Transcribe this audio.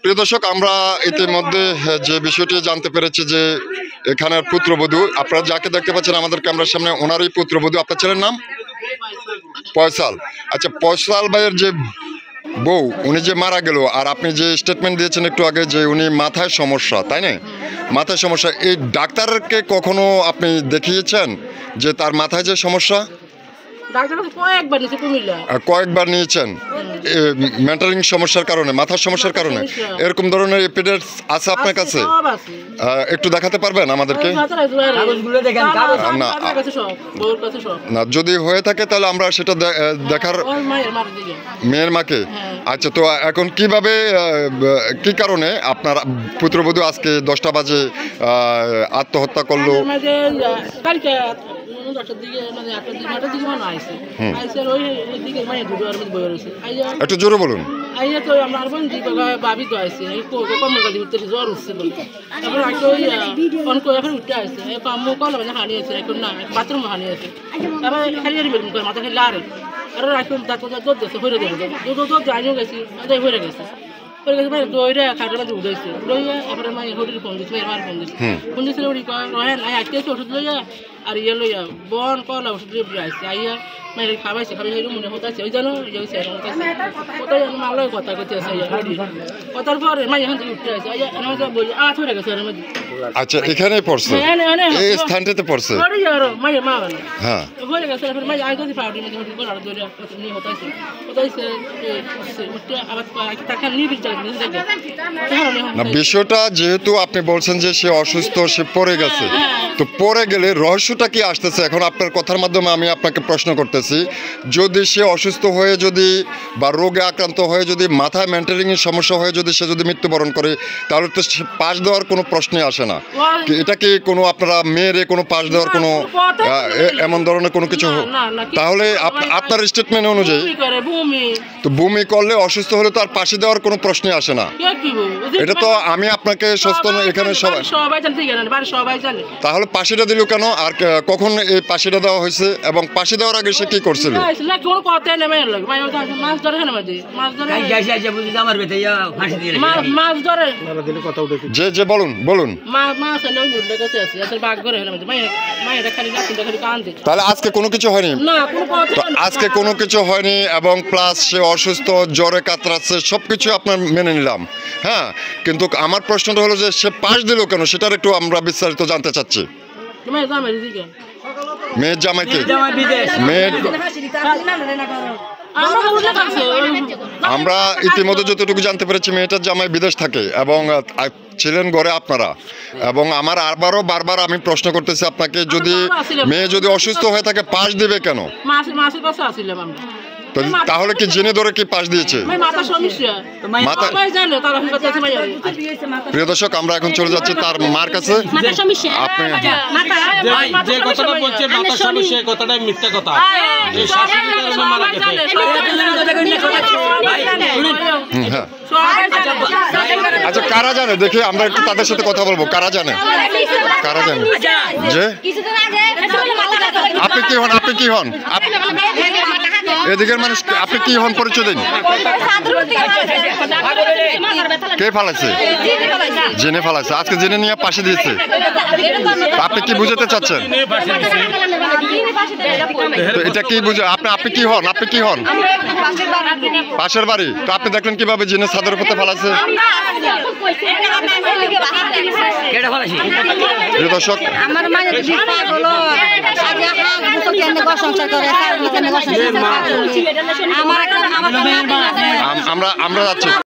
প্রিয় দর্শক, আমরা ইতিমধ্যে যে বিষয়টি জানতে পেরেছি যে এখানের পুত্রবধূ, আপনারা যাকে দেখতে পাচ্ছেন আমাদের ক্যামেরার সামনে, ওনারই পুত্রবধূ। আপনার ছেলের নাম ফয়সাল। আচ্ছা, ফয়সাল ভাইয়ের যে বউ, উনি যে মারা গেল, আর আপনি যে স্টেটমেন্ট দিয়েছেন একটু আগে যে উনি মাথায় সমস্যা, তাই না? মাথায় সমস্যা, এই ডাক্তারকে কখনো আপনি দেখিয়েছেন যে তার মাথায় যে সমস্যা? কয়েকবার নিয়েছেন মেন্টালিং সমস্যার কারণে, মাথার সমস্যার কারণে? এরকম ধরনের এপিডেমিক্স আছে আপনার কাছে? একটু দেখাতে পারবেন আমাদেরকে? না, যদি হয়ে থাকে তাহলে আমরা সেটা দেখার। মেয়ের মাকে? আচ্ছা, তো এখন কিভাবে, কি কারণে আপনার পুত্রবধূ আজকে 10টা বাজে আত্মহত্যা করলো? একটু জোরে বলুন। জ্বর উঠছিল, বাথরুম হানিয়েছে, মাথা খেলে আর এখন হয়ে গেছে, জানিও গেছি হয়ে গেছে। দইরা খাটের মাঝে উঠেছে, উড়াইয়া এবারে মাই হোটেল ফোন দিচ্ছে, মার ফোন দিচ্ছে, ফোন দিচ্ছিল উড়ি রহেন আইতে ওষুধ লইয়া আর ইয়ে লইয়া বন কলা ওষুধ লইয়া আসছে, আইয়া মায়ের খাবাইছে, খাবাই মনে হতাছে ওই জানো কোথায় মালয় কথা করতে আছে, কথার পরে মাই এখান থেকে উঠতে আসছে, বলি হয়ে গেছে। আচ্ছা, এখানেই পড়ছে, এই স্থানটাতে পড়ছে মায়ের মা হ্যাঁ হয়ে গেছে। মাই আই যদি পাউডি নিয়ে হতাছে উঠতে আবার টাকা নিয়ে না। বিষয়টা যেহেতু আপনি বলছেন যে সে অসুস্থ, সে পড়ে গেছে, তো পড়ে গেলে রহস্যটা কি আসতেছে? এখন আপনার কথার মাধ্যমে আমি আপনাকে প্রশ্ন করতেছি, যদি সে অসুস্থ হয়ে যদি বা রোগে আক্রান্ত হয়ে যদি মাথায় মেন্টালিংয়ের সমস্যা হয়ে যদি সে যদি মৃত্যুবরণ করে, তাহলে তো সে পাশ দেওয়ার কোনো প্রশ্নই আসে না। এটা কি কোনো আপনারা মেয়েরে কোনো পাশ দেওয়ার কোনো এমন ধরনের কোনো কিছু? তাহলে আপনার স্টেটমেন্ট অনুযায়ী তো বমি করলে, অসুস্থ হলে তো আর পাশে দেওয়ার কোনো প্রশ্নই আসে না। এটা তো আমি আপনাকে সচেতন, এখানে সবাই জানে। তাহলে পাশিটা দিল কেন, আর কখন এই পাশিটা দেওয়া হয়েছে, এবং পাশি দেওয়ার আগে সে কি করছিল? যে যে বলুন বলুন। তাহলে আজকে কোনো কিছু হয়নি? আজকে কোনো কিছু হয়নি, এবং প্লাস সে অসুস্থ, জ্বরে কাতরাচ্ছে, সবকিছু আপনার মেনে নিলাম, হ্যাঁ। কিন্তু আমার প্রশ্নটা হলো যে সে পাশ দিল কেন, সেটার একটু আমরা বিস্তারিত জানতে চাচ্ছি। মেয়ের জামাইকে? আমরা ইতিমধ্যে যতটুকু জানতে পেরেছি, মেয়েটার জামাই বিদেশ থাকে এবং ছিলেন ঘরে আপনারা, এবং আমার আবারও বারবার আমি প্রশ্ন করতেছি আপনাকে, যদি মেয়ে যদি অসুস্থ হয়ে থাকে পাশ দিবে কেন? তাহলে কি জেনে ধরে কি পাশ দিয়েছে? প্রিয় দর্শক, আমরা এখন চলে যাচ্ছি তার মার কাছে। আপনি যে কথাটা বলছেন মাথা সমস্যা, কথাটাই মিথ্যা কথা। হ্যাঁ, আচ্ছা, কারা জানে দেখি, আমরা একটু তাদের সাথে কথা বলবো। কারা জানে? কারা জানে? যে আপনি কি হন? আপনি কি হন? এদিকের মানুষ, আপনি কি হন? পরিচয় দিন। কে ফালাইছে? জেনে ফালাইছে। আজকে জেনে নিয়ে পাশে দিয়েছে। আপনি কি বুঝাতে চাচ্ছেন? তো এটা কি বুঝে? আপনি কি হন? আপনি কি হন? পাশের বাড়ি। তো আপনি দেখলেন কিভাবে জেনে ছাদের উপরে ফালাইছে? দর্শক, আমরা যাচ্ছি।